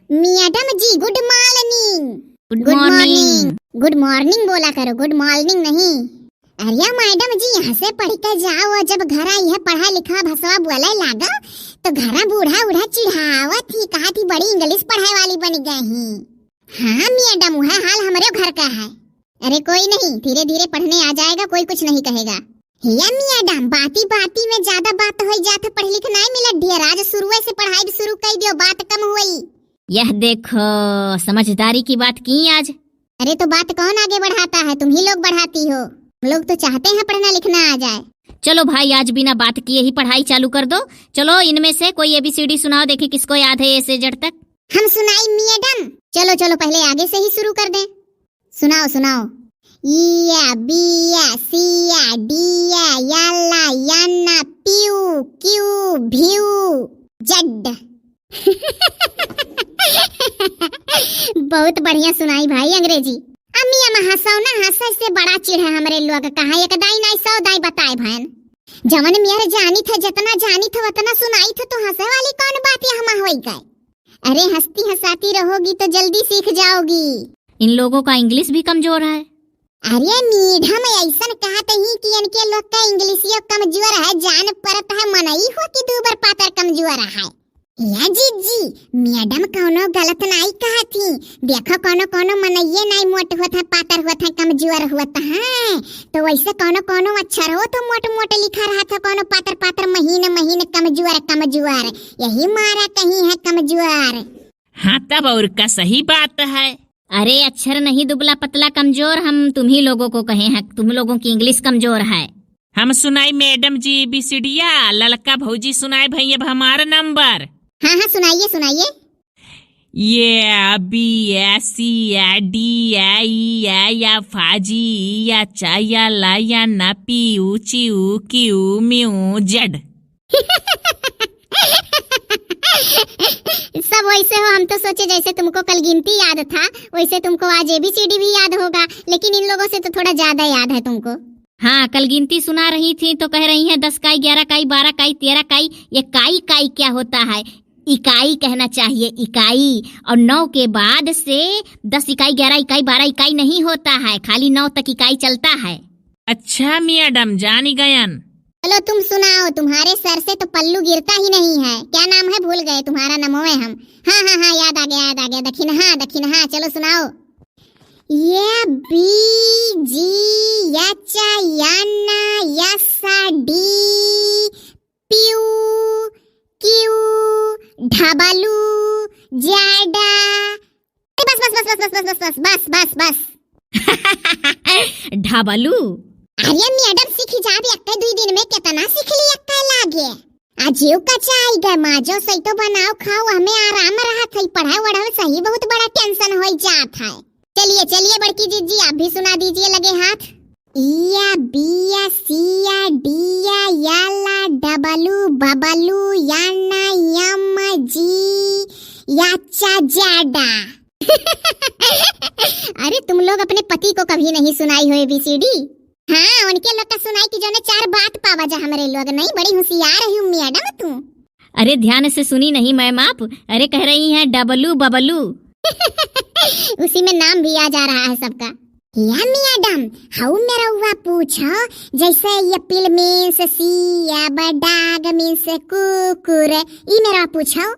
Madam ji good morning. Good morning. Good morning बोला करो, good morning नहीं। अरे मैडम जी यहाँ से पढ़ के जाओ और जब घर आई है पढ़ा लिखा भसवा बोले लागा तो घर बूढ़ा उड़ा चिढ़ावत ही कहा थी बड़ी इंग्लिश पढ़ाई वाली बन गई ही। हाँ मैडम वह हाल हमारे घर का है। अरे कोई नहीं, धीरे धीरे पढ़ने आ जाएगा, कोई कुछ नहीं कहेगा। या मैडम बाती बाती में ज्यादा बात हो जाता, पढ़ लिख नहीं मिला ढेर। आज शुरू से पढ़ाई शुरू कर दियो, बात कम हुई। यह देखो समझदारी की बात की आज। अरे तो बात कौन आगे बढ़ाता है, तुम ही लोग बढ़ाती हो। हम लोग तो चाहते हैं पढ़ना लिखना आ जाए। चलो भाई आज बिना बात किए ही पढ़ाई चालू कर दो। चलो इनमें से कोई एबीसीडी सुनाओ, देखे किसको याद है ए से जेड तक। हम सुनाई मैडम। चलो चलो पहले आगे से ही शुरू कर दें। सुनाओ सुनाओ। या बिया सिया डिया याला याना पियू क्यू भ्यू जड। बहुत बढ़िया सुनाई भाई अंग्रेजी। अम्मी अम्मा हंसाओ ना, हंसा से बड़ा चिढ़ है हमरे लोग। कहा एक दाई नहीं सौ दाई बताए भैन। जवन मेरे जानी था जितना जानी था उतना सुनाई था, तो हंसे वाली कौन बात है हम होई गए। अरे हंसती हंसाती रहोगी तो जल्दी सीख जाओगी। इन लोगों का इंग्लिश भी कमजोर है। अरे मैडम ऐसा कहते ही कि इनके लोग का इंग्लिशियो कमजोर है, जान परत है मनई हो कि दूबर पातर कमजोर है। या जी मैडम कोनो गलत नहीं कहा थी। देखो कोनो कोनो मनइये नहीं मोट होता पातर होता कमजोर होता है, तो वैसे कोनो कोनो अक्षर हो तो मोट मोट लिखा रहा था, कोनो पातर पातर महीने महीने कमजोर कमजोर, यही मारा कहीं है कमजोर। हाँ तब और का सही बात है। अरे अक्षर नहीं दुबला पतला कमजोर, हम तुम्ही लोगों को कहे हैं, तुम लोगों की इंग्लिश कमजोर है। हम सुनाई मैडम जी एबीसीडिया, ललका भौजी सुनाए भाई अब हमारा नंबर। हाँ हाँ सुनाइए सुनाइए। ये B S C A D A या फाजी या चा या ला या ना पी ऊ ची ऊ क्यू म्यू जेड। सब वैसे हो, हम तो सोचे जैसे तुमको कल गिनती याद था वैसे तुमको आज एबीसीडी भी याद होगा, लेकिन इन लोगों से तो थोड़ा ज्यादा याद है तुमको। हाँ कल गिनती सुना रही थी तो कह रही हैं 10 काई 11 काई 12 काई 13 काई। ये काई काई क्या होता है, इकाई कहना चाहिए, इकाई। और 9 के बाद से 10 इकाई 11 इकाई 12 इकाई नहीं होता है, खाली 9 तक इकाई चलता है। अच्छा मैडम जानी गयन। चलो तुम सुनाओ, तुम्हारे सर से तो पल्लू गिरता ही नहीं है। क्या नाम है भूल गए, तुम्हारा नाम है हम। हाँ हाँ हाँ याद आ गया दक्षिण हाँ चलो सुनाओ। ये बी जी याचा याना यासा डी पियू क्यू ढाबालू जाडा। बस बस बस बस बस बस बस बस बस बस। ढाबालू। अरे मैडम सीखी जा भी अक्का 2 दिन में कितना सीख ली अक्का लागे। आजीव का चाय गए माजो सही तो बनाओ खाओ, हमें आराम रहा था। पढ़ाई वढ़ाई सही बहुत बड़ा टेंशन हो जात है। चलिए चलिए बड़की जी आप भी सुना दीजिए लगे हाथ। इया बिया सिया डिया याला डबलू बबलू याना यम जी याचा जाडा। अरे तुम लोग अपने पति को कभी नहीं सुनाई हो एबीसीडी? हाँ उनके लोग का सुनाई की जो ने 4 बात पावा जा, हमारे लोग नहीं। बड़ी होशियार है मैडम तू। अरे ध्यान से सुनी नहीं मैम आप। अरे कह रही हैं डबलू बबलू। उसी में नाम भी आ जा रहा है सबका। या मैडम हाउ मेरा हुआ पूछो, जैसे ये पिल मीन्स सी या बडाग मीन्स कुकुर, ये मेरा पूछो।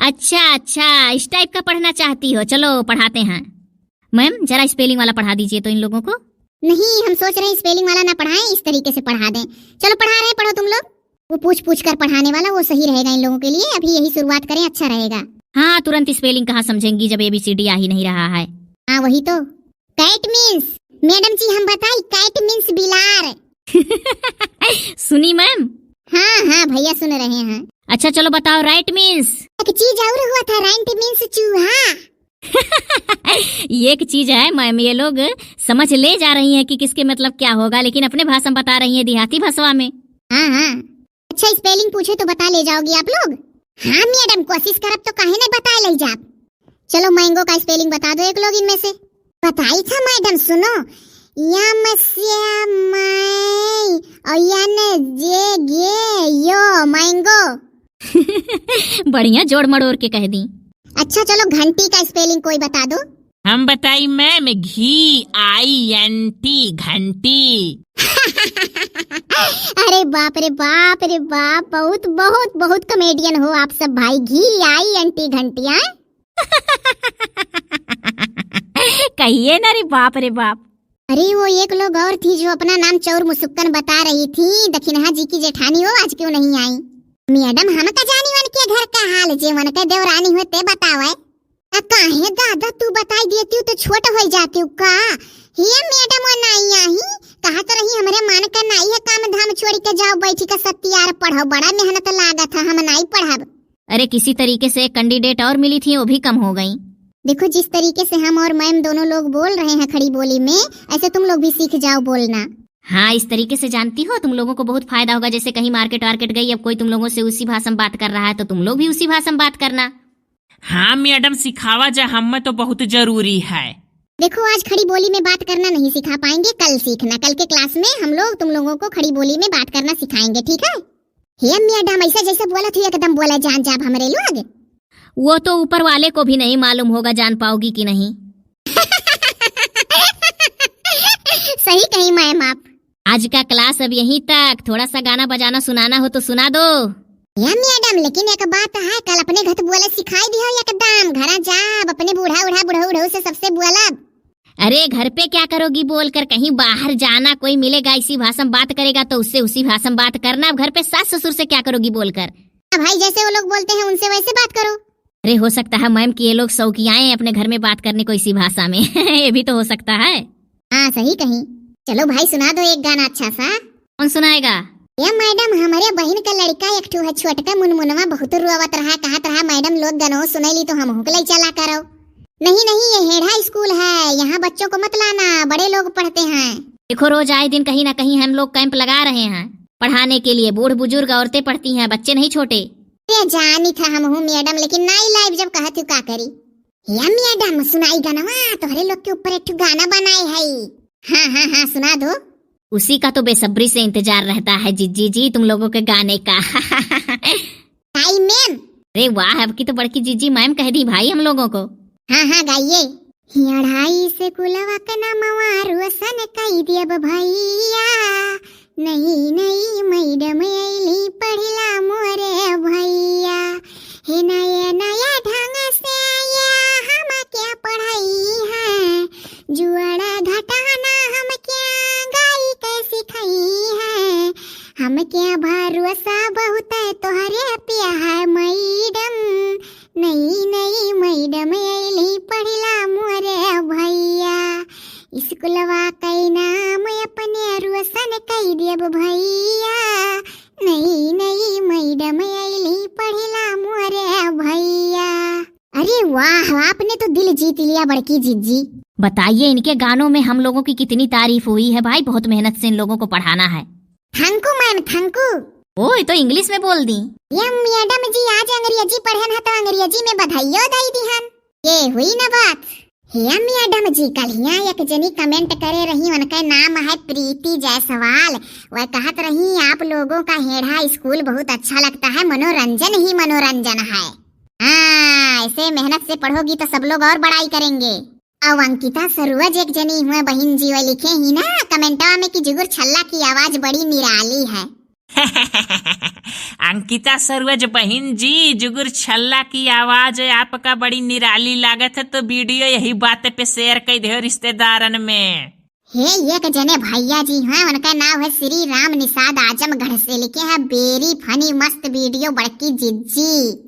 अच्छा इस टाइप का पढ़ना चाहती हो, चलो पढ़ाते हैं। मैम जरा स्पेलिंग वाला पढ़ा दीजिए तो इन लोगों को। नहीं हम सोच रहे हैं स्पेलिंग वाला ना पढ़ाएं, इस तरीके से पढ़ा दें। चलो पढ़ा रहे, पढ़ो तुम लोग। वो पूछ कर पढ़ाने वाला वो सही रहेगा इन लोगों के लिए। अभी यही शुरुआत करें, अच्छा रहेगा। हाँ तुरंत स्पेलिंग कहाँ समझेंगी जब एबीसीडी आ ही नहीं रहा है। हाँ वही तो। कैट मीन्स मैडम जी हम बताई, कैट मीन्स बिलार। सुनी मैम? हाँ भैया सुन रहे हैं। अच्छा चलो बताओ राइट मीन्स। एक चीज और हुआ था, राइट मीन्स चूहा। ये एक चीज है मैम, ये लोग समझ ले जा रही हैं कि किसके मतलब क्या होगा, लेकिन अपने भाषा में बता रही हैं देहाती भाषा में। हाँ अच्छा स्पेलिंग पूछे तो बता ले जाओगी आप लोग? हाँ मैडम कोशिश करब तो काहे नहीं बता ले जाब। चलो मैंगो का स्पेलिंग बता दो एक लोग इनमें से। बताई था मैडम सुनो, यम श्यामाई और यन जे गे यो मैंगो। बढ़िया जोड़ मड़ोड़ के कह दी। अच्छा चलो घंटी का स्पेलिंग कोई बता दो। हम बताई मैम, घी, INT, घंटी। अरे बाप रे बाप रे बाप, बहुत बहुत बहुत कॉमेडियन हो आप सब भाई। घी INT घंटियां। कहिए ना रे बाप रे बाप। अरे वो एक लोग और थी जो अपना नाम चौर मुसुक्कन बता रही थी, दक्षिणा जी की जेठानी, वो आज क्यों नहीं आई? मैडम हम का जानी वन के घर का हाल, जे मन के देवरानी होते बतावे। काहे दादा तू बताई देती हूँ तो छोट हो जाती हूँ का? ये मैडम वो नहीं आई, कहा तो रही हमरे मन का नहीं है, काम धाम छोड़ के जाओ बैठी का सत्यार पढ़ो, बड़ा मेहनत लागत है, हम नहीं पढ़ब। अरे किसी तरीके से कैंडिडेट और मिली थी, वो भी कम हो गई। देखो जिस तरीके से हम और मैम दोनों लोग बोल रहे हैं खड़ी बोली में, ऐसे तुम लोग भी सीख जाओ बोलना। हाँ इस तरीके से जानती हो तुम लोगों को बहुत फायदा होगा। जैसे कहीं मार्केट वार्केट गई, अब कोई तुम लोगों से उसी भाषा में बात कर रहा है तो तुम लोग भी उसी भाषा में बात करना। हाँ मैडम, सिखावा जा हमें तो बहुत जरूरी है। देखो आज खड़ी बोली में बात करना नहीं सिखा पाएंगे, कल सीखना। कल के क्लास में हम लोग तुम लोगों को खड़ी बोली में बात करना सिखाएंगे, ठीक है? हे मैडम ऐसा जैसे बोला थी एकदम बोला जान जाब हमरे लोग। वो तो ऊपर वाले को भी नहीं मालूम होगा जान पाओगी कि नहीं। सही कही मैम आप। आज का क्लास अब यहीं तक, थोड़ा सा गाना बजाना सुनाना हो तो सुना दो। या मैडम लेकिन एक बात है, कल अपने घर बोले सिखाई दियो एकदम, घरा जाब अपने बूढ़ा उढ़ा बुढ़ऊ उढ़ऊ से सबसे बोलब। अरे घर पे क्या करोगी बोलकर, कहीं बाहर जाना, कोई मिलेगा इसी भाषा में बात करेगा तो उससे उसी भाषा में बात करना। अब घर पे सास ससुर से क्या करोगी बोलकर? भाई जैसे वो लोग बोलते हैं उनसे वैसे बात करो। अरे हो सकता है मैम कि ये लोग शौकियाएं हैं अपने घर में बात करने को इसी भाषा में। ये भी तो हो सकता है। हाँ सही कहीं। चलो भाई सुना दो एक गाना अच्छा सा। कौन सुनाएगा? या मैडम हमारे बहन का लड़का एक ठो है छोटका मुनमुनवा, बहुत रुआवत रहा, कहत रहा मैडम लोग गनो सुनैली तो हम हुकले चला करो। नहीं नहीं ये हेढ़ा स्कूल है, यहाँ बच्चों को मत लाना, बड़े लोग पढ़ते हैं। देखो रोज आए दिन कहीं ना कहीं हम लोग कैंप लगा रहे हैं पढ़ाने के लिए। बूढ़ बुजुर्ग औरतें पढ़ती हैं, बच्चे नहीं छोटे। जानी था हम हूँ मैडम, लेकिन नहीं लाइव जब कहत हूँ का करी। या मैडम सुनाई गनवा, तोहरे लोग के ऊपर एक गाना बनाए है। हाँ हाँ हाँ सुना दो। उसी का तो बेसब्री से इंतजार रहता है जिज्जी जी तुम लोगों के गाने का। ताई मैम। अरे वाह, अब की तो बड़की जीजी मैम कह दी भाई हम लोगों को। हाँ हाँ गाइए। अढ़ाई से कुलवा का नमवा रोशन कई दियब भैया, नहीं नहीं मैडम ऐली पढ़ला मोरे भैया, हे नया नया ढंग से आया हम क्या पढ़ाई है, जुआड़ा घटाना हम क्या गाई के सिखाई है, हम क्या भरोसा बहुत है तोहरे पिया है मैडम, नहीं नहीं मैडम ऐली पढ़ला मोरे भैया, स्कूलवा कई नाम अपने रोशन कई देब भैया, नहीं नहीं मैडम ऐली पढ़ला मोरे भैया। अरे वाह, आपने तो दिल जीत लिया बड़की जीजी। बताइए इनके गानों में हम लोगों की कितनी तारीफ हुई है भाई, बहुत मेहनत से इन लोगों को पढ़ाना है। Thank you ma'am thank you. ओ ये तो इंग्लिश में बोल दी। ये मैडम जी आज अंग्रेजी पढ़न है तो अंग्रेजी में बधाइयो दई दिहन। ये हुई ना बात। हे मैडम जी कल यहाँ एक जनी कमेंट करे रही, उनका नाम है प्रीति जायसवाल। वह कहत रही आप लोगों का हेढ़ा स्कूल बहुत अच्छा लगता है, मनोरंजन ही मनोरंजन है। हाँ ऐसे मेहनत से पढ़ोगी तो सब लोग और बड़ाई करेंगे। अब अंकिता सरोज एक जनी हुए बहन जी वह लिखे ही ना कमेंटवा में कि जुगुर छल्ला की आवाज बड़ी निराली है। अंकिता सरोज बहन जी, जुगुर छल्ला की आवाज आपका बड़ी निराली लागत है, तो वीडियो यही बात पे शेयर कर दो रिश्तेदारन में। हे एक जने भैया जी हैं, उनका नाम है श्री राम निषाद आजमगढ़ से, लिखे हैं वेरी फनी मस्त वीडियो बड़की जिज्जी।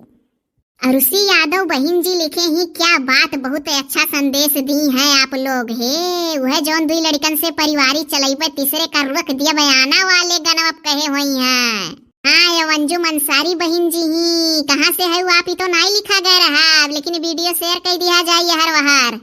अरुषि यादव बहन जी लिखे ही क्या बात, बहुत अच्छा संदेश दी है आप लोग। हे वह जौन दुई लड़कन से परिवारी चलैबे तीसरे का रुख दिया बयाना वाले गनव कहे हुई हैं। हाँ ये अंजुम अंसारी बहन जी ही, कहाँ से है वो आप ही तो नहीं लिखा गया रहा, लेकिन वीडियो शेयर कर दिया जाए हर वहार।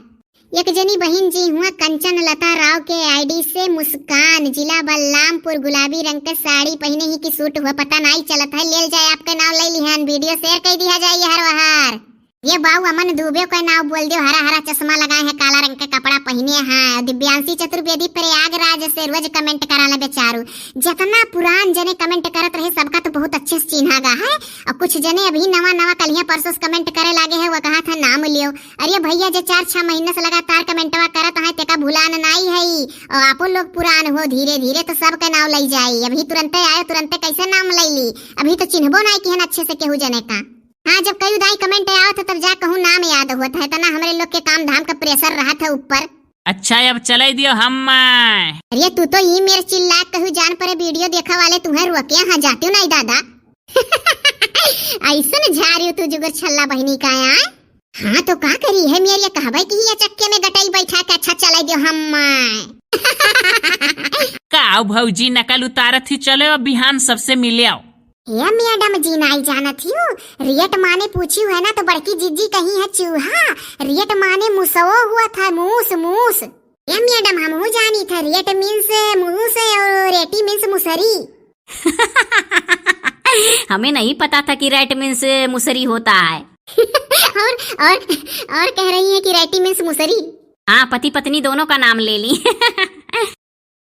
एक जनी बहन जी हुआ कंचन लता राव के आईडी से मुस्कान, जिला बलरामपुर, गुलाबी रंग के साड़ी पहने ही की सूट हुआ, पता नहीं चलत है, ले जाए आपका नाम ले लिहन, वीडियो शेयर कर दिया जाए हर वहार। ये बाऊ अमन दुबे का नाव बोल दियो, हरा हरा चश्मा लगाए है, काला रंग का कपड़ा पहने हैं। दिव्यांशी चतुर्वेदी प्रयागराज से रोज कमेंट कराला बेचारू। जितना पुरान जने कमेंट करत रहे सबका तो बहुत अच्छे से चिन्हागा है, और कुछ जने अभी नवा नवा कलिया परसों कमेंट करे लागे है, वो कहा था नाम लियो। अरे भैया जो 4-6 महीने से लगातार कमेंटवा करत है तेका भुलान नहीं है, और आपो लोग पुरान हो, धीरे धीरे तो सबका नाम लई जाई। अभी तुरंते आयो, तुरंते कैसे नाम लई ली, अभी तो चिन्हबो नहीं कि अच्छे से केहू जने का। हाँ, जब कई उदाई कमेंट आया था तब जा कहूँ नाम याद हुआ था, इतना हमारे लोग के काम धाम का प्रेशर रहा था ऊपर। अच्छा अब चले दियो हम। अरे तू तो ये मेरे चिल्ला कहूँ जान पर वीडियो देखा वाले तुम्हें रोके यहाँ जाते हो नहीं दादा। ऐसा न जा रही हो तू जुगर छल्ला बहनी का यार। हाँ तो का करी है मेरी कहबे की ये चक्के में गटाई बैठा के अच्छा चला दियो हम। का भौजी नकल उतारत ही, चले अब बिहान सबसे मिले आओ। ये मैडम जी नहीं जाना थी, रियट माने पूछी है ना तो बड़की जीजी कही है चूहा, रियट माने मुसो हुआ था, मूस मूस। ये मैडम हम जानी था, रियट मीन्स मूस और रेटी मीन्स मुसरी। हमें नहीं पता था कि रेट मीन्स मुसरी होता है। और कह रही है कि रेटी मीन्स मुसरी। हाँ, पति पत्नी दोनों का नाम ले ली।